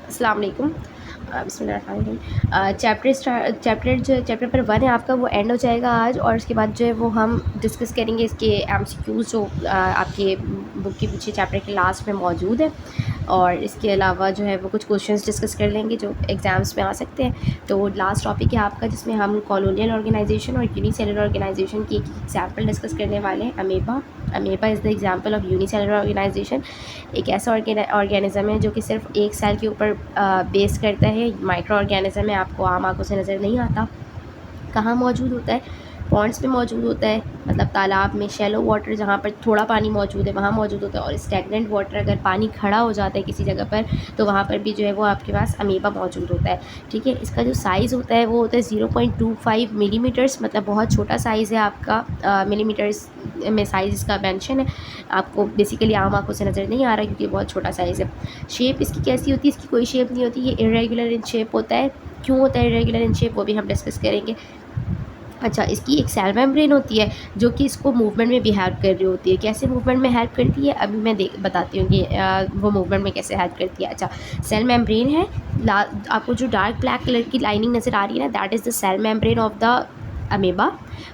अस्सलाम वालेकुम। बिस्मिल्लाहिर्रहमानिर्रहीम। चैप्टर नंबर 1 है आपका, वो एंड हो जाएगा आज, और उसके बाद जो है वो हम डिस्कस करेंगे इसके एमसीक्यूज़ जो आपके बुक के पीछे चैप्टर के लास्ट में मौजूद है, और इसके अलावा जो है वो कुछ क्वेश्चंस डिस्कस कर लेंगे जो एग्ज़ाम्स में आ सकते हैं। तो लास्ट टॉपिक है आपका जिसमें हम कॉलोनियल ऑर्गेनाइजेशन और यूनिसेलुलर ऑर्गेनाइजेशन की एक एग्जाम्पल डिस्कस करने वाले हैं। Amoeba is the example of unicellular organisation. एक ऐसा ऑर्गेनिज़म है जो कि सिर्फ एक सेल के ऊपर बेस करता है। माइक्रो ऑर्गेनिज़म है, आपको आम आंखों से नज़र नहीं आता। कहाँ मौजूद होता है? पॉन्ड्स में मौजूद होता है, मतलब तालाब में, शैलो वाटर जहाँ पर थोड़ा पानी मौजूद है वहाँ मौजूद होता है। और स्टैगनेंट वाटर, अगर पानी खड़ा हो जाता है किसी जगह पर, तो वहाँ पर भी जो है वो आपके पास अमीबा मौजूद होता है। ठीक है, इसका जो साइज़ होता है वो होता है 0.25 मिलीमीटर्स, मतलब बहुत छोटा साइज़ है आपका। मिलीमीटर्स में साइज़ इसका मेंशन है, आपको बेसिकली आम आंखों से नज़र नहीं आ रहा क्योंकि बहुत छोटा साइज़ है। शेप इसकी कैसी होती है? इसकी कोई शेप नहीं होती, ये इरेगुलर इन शेप होता है। क्यों होता है इरेगुलर इन शेप, वो भी हम डिस्कस करेंगे। अच्छा, इसकी एक सेल मेम्ब्रेन होती है जो कि इसको मूवमेंट में भी हेल्प कर रही होती है। कैसे मूवमेंट में हेल्प करती है, अभी मैं बताती हूँ कि वो मूवमेंट में कैसे हेल्प करती है। अच्छा, सेल मेम्ब्रेन है, आपको जो डार्क ब्लैक कलर की लाइनिंग नज़र आ रही है ना, that is the cell membrane of the amoeba.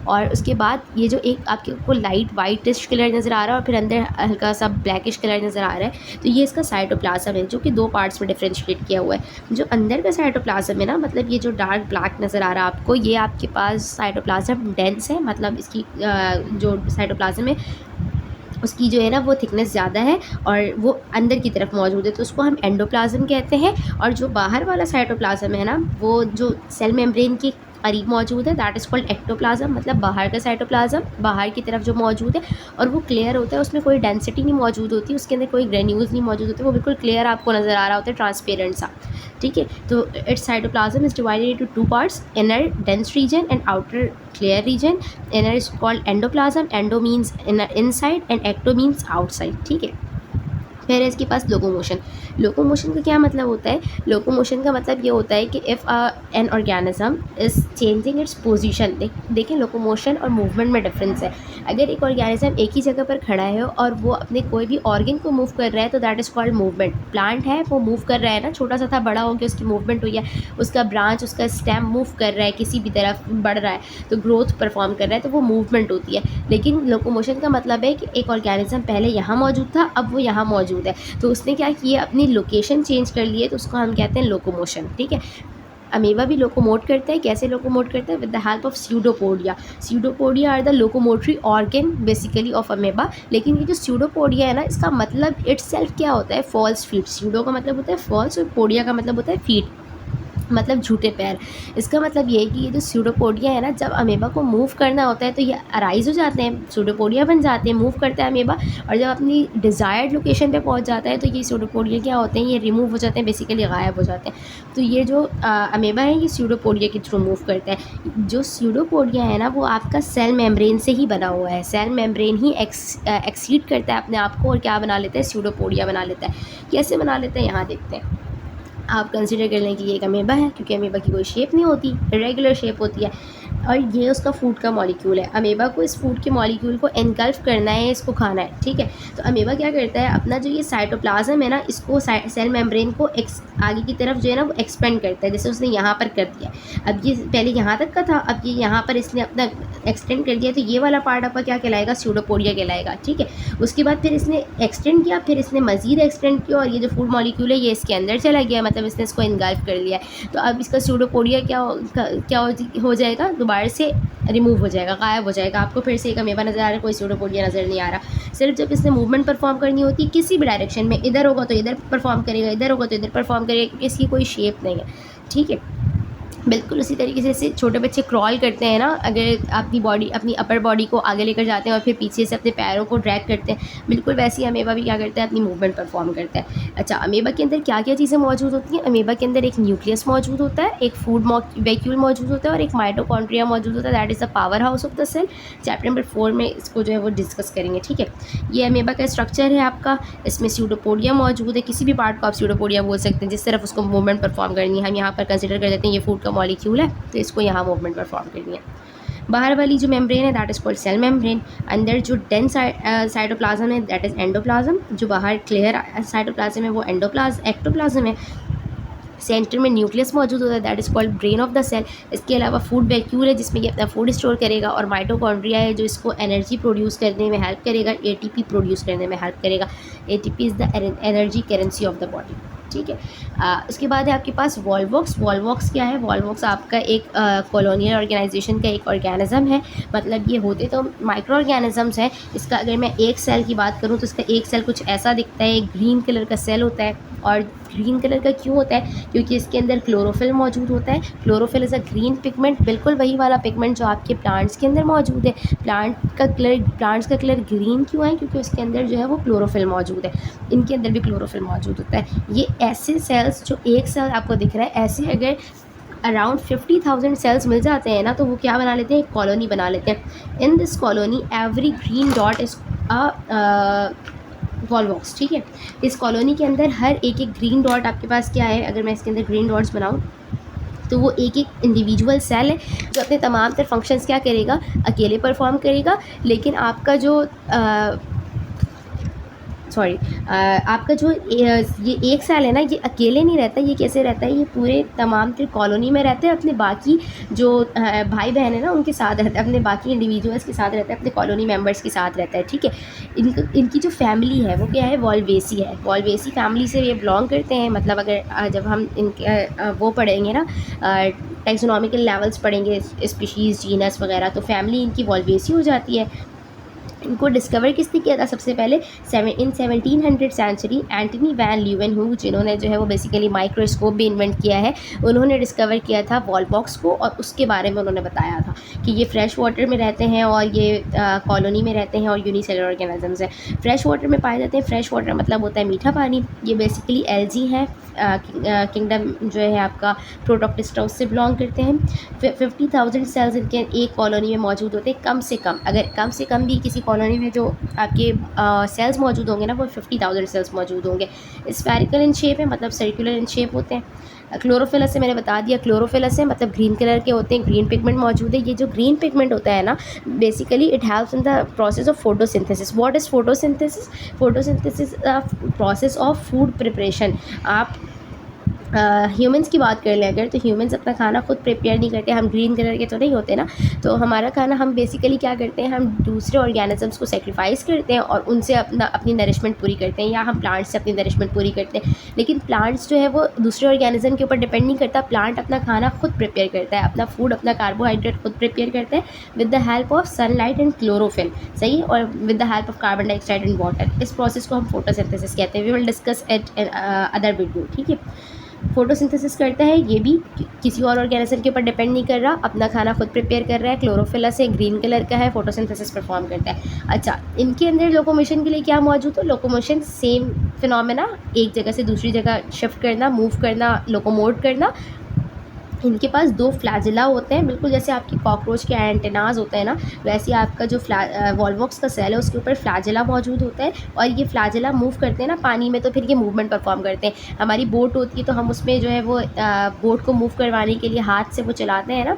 और उसके बाद ये जो एक आपके को लाइट वाइटिश कलर नज़र आ रहा है और फिर अंदर हल्का सा ब्लैकिश कलर नज़र आ रहा है, तो ये इसका साइटोप्लाज्म है जो कि 2 पार्ट्स में डिफरेंशिएट किया हुआ है। जो अंदर का साइटोप्लाज्म है ना, मतलब ये जो डार्क ब्लैक नज़र आ रहा है आपको, ये आपके पास साइटोप्लाज्म डेंस है, मतलब इसकी जो साइटोप्लाज्म है उसकी जो है ना वो थिकनेस ज़्यादा है और वो अंदर की तरफ मौजूद है, तो उसको हम एंडोप्लाज्म कहते हैं। और जो बाहर वाला साइटोप्लाज्म है ना, वो जो सेल मेम्ब्रेन के करीब मौजूद है, दैट इज़ कॉल्ड एक्टोप्लाज्म, मतलब बाहर का साइटोप्लाज्म बाहर की तरफ जो मौजूद है, और वो क्लियर होता है, उसमें कोई डेंसिटी नहीं मौजूद होती, उसके अंदर कोई ग्रेन्यूल्स नहीं मौजूद होते, वो बिल्कुल क्लियर आपको नज़र आ रहा होता है, ट्रांसपेरेंट सा। ठीक है, तो it's cytoplasm is divided into 2 parts, inner dense region and outer clear region. Inner is called endoplasm, endo means inside and ecto means outside. ठीक है, फिर है इसके पास लोकोमोशन। लोकोमोशन का क्या मतलब होता है? लोकोमोशन का मतलब ये होता है कि if an organism is changing its position. देखें, लोकोमोशन और मूवमेंट में डिफरेंस है। अगर एक ऑर्गेनिज्म एक ही जगह पर खड़ा है और वो अपने कोई भी ऑर्गन को मूव कर रहा है, तो that is called movement. Plant है, वो मूव कर रहा है ना, छोटा सा था बड़ा हो गया, उसकी मूवमेंट हुई है, उसका ब्रांच, उसका स्टेम मूव कर रहा है, किसी भी तरफ बढ़ रहा है, तो ग्रोथ परफॉर्म कर रहा है, तो वो मूवमेंट होती है। लेकिन लोकोमोशन का मतलब है कि एक ऑर्गेनिज्म पहले यहाँ मौजूद था, अब वो यहाँ मौजूद है, तो उसने क्या किया, अपनी लोकेशन चेंज कर ली है, तो उसको हम कहते हैं लोकोमोशन। ठीक है, अमीबा भी लोकोमोट करता है। कैसे लोकोमोट करता है? With the help of pseudopodia. Pseudopodia are the locomotory organ basically of amoeba. लेकिन ये जो स्यूडोपोडिया है ना, इसका मतलब इटसेल्फ क्या होता है? False feet. स्यूडो का मतलब होता है फॉल्स और पोडिया का मतलब होता है फीट, मतलब झूठे पैर। इसका मतलब ये है कि ये जो स्यूडोपोडिया है ना, जब अमीबा को मूव करना होता है तो ये अराइज हो जाते हैं, स्यूडोपोडिया बन जाते हैं, मूव करता है अमीबा, और जब अपनी डिज़ायर्ड लोकेशन पे पहुंच जाता है तो ये स्यूडोपोडिया क्या होते हैं, ये रिमूव हो जाते हैं, बेसिकली गायब हो जाते हैं। तो ये जो अमीबा है ये स्यूडोपोडिया के थ्रू मूव करता है। जो स्यूडोपोडिया है ना, वो आपका सेल मेम्ब्रेन से ही बना हुआ है। सेल मेम्ब्रेन ही एक्सीड करता है अपने आप को और क्या बना लेता है? स्यूडोपोडिया बना लेता है। कैसे बना लेता है, यहाँ देखते हैं। आप कंसिडर कर लें कि ये एक अमीबा है, क्योंकि अमीबा की कोई शेप नहीं होती, इरेगुलर शेप होती है, और ये उसका फूड का मॉलिक्यूल है। अमीबा को इस फूड के मॉलिक्यूल को एनगल्फ करना है, इसको खाना है। ठीक है, तो अमीबा क्या करता है, अपना जो ये साइटोप्लाज्म है ना, इसको सेल मेम्ब्रेन को आगे की तरफ जो है ना वो एक्सपेंड करता है, जैसे उसने यहाँ पर कर दिया। अब ये पहले यहाँ तक का था, अब ये यहाँ पर इसने अपना एक्सटेंड कर दिया, तो ये वाला पार्ट आपका क्या कहलाएगा? स्यूडोपोडिया कहलाएगा। ठीक है, उसके बाद फिर इसने एक्सटेंड किया, फिर इसने मज़ीद एक्सटेंड किया, और ये जो फूड मॉलिक्यूल है ये इसके अंदर चला गया, मतलब इसने इसको इनगल्फ कर लिया। तो अब इसका स्यूडोपोडिया क्या हो जाएगा? दोबारा से रिमूव हो जाएगा, गायब हो जाएगा। आपको फिर से एक अमीबा नज़र आ रहा है, कोई स्यूडोपोडिया नज़र नहीं आ रहा। सिर्फ जब इसने मूवमेंट परफॉर्म करनी होती है किसी भी डायरेक्शन में, इधर होगा तो इधर परफॉर्म करेगा, इधर होगा तो इधर परफॉर्म करेगा, क्योंकि इसकी कोई शेप नहीं है। ठीक है, बिल्कुल उसी तरीके से जैसे छोटे बच्चे क्रॉल करते हैं ना, अगर अपनी अपर बॉडी को आगे लेकर जाते हैं और फिर पीछे से अपने पैरों को ड्रैग करते हैं, बिल्कुल वैसे ही अमीबा भी क्या करता है? अपनी मूवमेंट परफॉर्म करता है। अच्छा, अमीबा के अंदर क्या क्या चीज़ें मौजूद होती हैं? अमीबा के अंदर एक न्यूक्लियस मौजूद होता है, एक फूड वैक्यूल मौजूद होता है, और एक माइटोकॉन्ड्रिया मौजूद होता है, that is the power house of the cell. Chapter number 4 में इसको जो है वो डिस्कस करेंगे। ठीक है, ये अमीबा का स्ट्रक्चर है आपका। इसमें स्यूडोपोडिया मौजूद है, किसी भी पार्ट को आप स्यूडोपोडिया बोल सकते हैं जिस तरफ उसको मूवमेंट परफॉर्म करनी है। हम यहाँ पर कंसिडर कर देते हैं ये फूड का मॉलिक्यूल है, तो इसको यहाँ मूवमेंट परफॉर्म करनी है। बाहर वाली जो मेम्ब्रेन है that is called cell membrane. अंदर जो डेंस साइटोप्लाज्म है दैट इज़ एंडोप्लाज्म। जो बाहर क्लियर साइटोप्लाज्म है वो एक्टोप्लाज्म है। सेंटर में न्यूक्लियस मौजूद होता है, that is called brain of the cell. इसके अलावा फूड वैक्यूल है जिसमें ये अपना फूड स्टोर करेगा, और माइटोकॉन्ड्रिया है जो इसको एनर्जी प्रोड्यूस करने में हेल्प करेगा, एटीपी प्रोड्यूस करने में हेल्प करेगा। ATP is the energy currency of the body, ठीक है। इसके बाद है आपके पास वॉल्वॉक्स। वॉल्वॉक्स क्या है? वॉल्वॉक्स आपका एक कॉलोनियल ऑर्गेनाइजेशन का एक ऑर्गेनिज्म है, मतलब ये होते तो माइक्रो ऑर्गेनिजम्स हैं। इसका अगर मैं एक सेल की बात करूँ तो इसका एक सेल कुछ ऐसा दिखता है, एक ग्रीन कलर का सेल होता है। और ग्रीन कलर का क्यों होता है? क्योंकि इसके अंदर क्लोरोफिल मौजूद होता है। Chlorophyll is a green pigment, बिल्कुल वही वाला पिगमेंट जो आपके प्लांट्स के अंदर मौजूद है। प्लांट्स का कलर ग्रीन क्यों है? क्योंकि उसके अंदर जो है वो क्लोरोफिल मौजूद है। इनके अंदर भी क्लोरोफिल मौजूद होता है। ये ऐसे सेल्स, जो एक सेल आपको दिख रहा है, ऐसे अगर अराउंड 50,000 सेल्स मिल जाते हैं ना, तो वो क्या बना लेते हैं? एक कॉलोनी बना लेते हैं। In this colony every green dot is Volvox, ठीक है। इस कॉलोनी के अंदर हर एक एक ग्रीन डॉट आपके पास क्या है? अगर मैं इसके अंदर ग्रीन डॉट्स बनाऊँ तो वो एक एक इंडिविजुअल सेल है जो अपने तमाम तर फंक्शंस क्या करेगा? अकेले परफॉर्म करेगा। लेकिन आपका जो आपका जो ये एक सेल है ना, ये अकेले नहीं रहता। ये कैसे रहता है? ये पूरे तमाम तर कॉलोनी में रहते हैं, अपने बाकी जो भाई बहन है ना उनके साथ रहता है, अपने बाकी इंडिविजुअल्स के साथ रहता है, अपने कॉलोनी मेंबर्स के साथ रहता है, ठीक है। इनकी जो फैमिली है वो क्या है? वॉल्वेसी है। वॉल्वेसी फैमिली से ये बिलोंग करते हैं। मतलब अगर जब हम इनके वो पढ़ेंगे ना, टैक्सोनॉमिकल लेवल्स पढ़ेंगे, स्पीशीज़, जीनस वगैरह, तो फैमिली इनकी वॉल्वेसी हो जाती है। इनको डिस्कवर किसने किया था सबसे पहले? इन 1700 सेंचुरी एंटनी वैन ल्यूवेनहूक, जिन्होंने जो है वो बेसिकली माइक्रोस्कोप भी इन्वेंट किया है, उन्होंने डिस्कवर किया था वॉल्वॉक्स को, और उसके बारे में उन्होंने बताया था कि ये फ्रेश वाटर में रहते हैं और ये कॉलोनी में रहते हैं और यूनिसेलुलर ऑर्गेनिजम्स हैं। फ्रेश वाटर में पाए जाते हैं। फ्रेश वाटर मतलब होता है मीठा पानी। ये बेसिकली एल्जी हैं। किंगडम जो है आपका प्रोटोक्टिस्टा, उससे बिलोंग करते हैं। 50,000 सेल्स इनके एक कॉलोनी में मौजूद होते हैं, कम से कम। अगर कम से कम भी किसी कॉलोनी में जो आपके सेल्स मौजूद होंगे ना, वो 50,000 सेल्स मौजूद होंगे। स्फेरिकल इन शेप है, मतलब सर्कुलर इन शेप होते हैं। क्लोरोफिलस से मैंने बता दिया, क्लोरोफिलस है मतलब ग्रीन कलर के होते हैं, ग्रीन पिगमेंट मौजूद है। ये जो ग्रीन पिगमेंट होता है ना, basically it helps in the process of photosynthesis. What is photosynthesis? Photosynthesis process of food preparation. आप ह्यूमंस की बात कर लें अगर, तो ह्यूमंस अपना खाना खुद प्रिपेयर नहीं करते। हम ग्रीन कलर के तो नहीं होते ना, तो हमारा खाना हम बेसिकली क्या करते हैं? हम दूसरे ऑर्गेनिजम्स को सेक्रीफाइस करते हैं और उनसे अपनी नरिशमेंट पूरी करते हैं, या हम प्लांट्स से अपनी नरिशमेंट पूरी करते हैं। लेकिन प्लांट्स जो है वो दूसरे ऑर्गेनिज्म के ऊपर डिपेंड नहीं करता। प्लांट अपना खाना खुद प्रिपेयर करता है, अपना फूड, अपना कार्बोहाइड्रेट खुद प्रिपेयर करते हैं with the help of sunlight and chlorophyll, सही, और with the help of carbon dioxide and water. इस प्रोसेस को हम फोटोसिंथेसिस कहते हैं। We will discuss it in other video, ठीक है। फोटोसिंथेसिस करता है, ये भी किसी और ऑर्गेनिज्म के ऊपर डिपेंड नहीं कर रहा, अपना खाना खुद प्रिपेयर कर रहा है। क्लोरोफिलस है, ग्रीन कलर का है, फोटोसिंथेसिस परफॉर्म करता है। अच्छा, इनके अंदर लोकोमोशन के लिए क्या मौजूद है? लोकोमोशन सेम फिनोमेना, एक जगह से दूसरी जगह शिफ्ट करना, मूव करना, लोकोमोट करना। इनके पास दो फ्लैजिला होते हैं, बिल्कुल जैसे आपकी कॉकरोच के एंटेनाज होते हैं ना, वैसे आपका जो वॉल्वॉक्स का सेल है उसके ऊपर फ्लैजिला मौजूद होता है। और ये फ्लैजिला मूव करते हैं ना पानी में, तो फिर ये मूवमेंट परफॉर्म करते हैं। हमारी बोट होती है तो हम उसमें जो है वो बोट को मूव करवाने के लिए हाथ से वो चलाते हैं ना,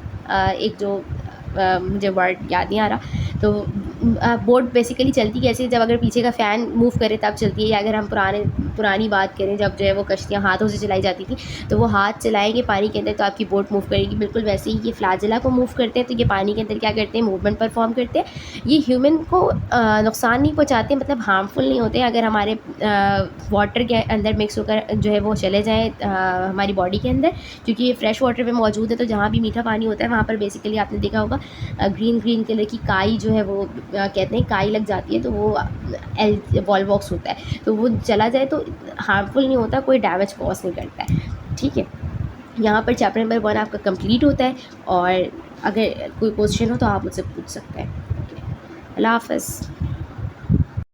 एक जो मुझे वर्ड याद नहीं आ रहा, तो बोट बेसिकली चलती कैसे? जब अगर पीछे का फ़ैन मूव करे तब चलती है। या अगर हम पुरानी बात करें, जब जो है वो कश्तियाँ हाथों से चलाई जाती थी, तो वो हाथ चलाएंगे पानी के अंदर तो आपकी बोट मूव करेगी। बिल्कुल वैसे ही ये फ्लैजिला को मूव करते हैं, तो ये पानी के अंदर क्या करते हैं? मूवमेंट परफॉर्म करते हैं। ये ह्यूमन को नुकसान नहीं पहुँचाते, मतलब हार्मफुल नहीं होते अगर हमारे वाटर के अंदर मिक्स होकर जो है वो चले जाएँ हमारी बॉडी के अंदर, क्योंकि ये फ्रेश वाटर में मौजूद है। तो जहाँ भी मीठा पानी होता है वहाँ पर बेसिकली आपने देखा होगा ग्रीन कलर की काई जो है वो कहते हैं काई लग जाती है, तो वो वॉल्वॉक्स होता है। तो वो चला जाए तो हार्मफुल नहीं होता, कोई डैमेज कॉज नहीं करता है, ठीक है। यहाँ पर चैप्टर नंबर 1 आपका कंप्लीट होता है, और अगर कोई क्वेश्चन हो तो आप मुझसे पूछ सकते हैं। अल्लाह हाफ़िज़।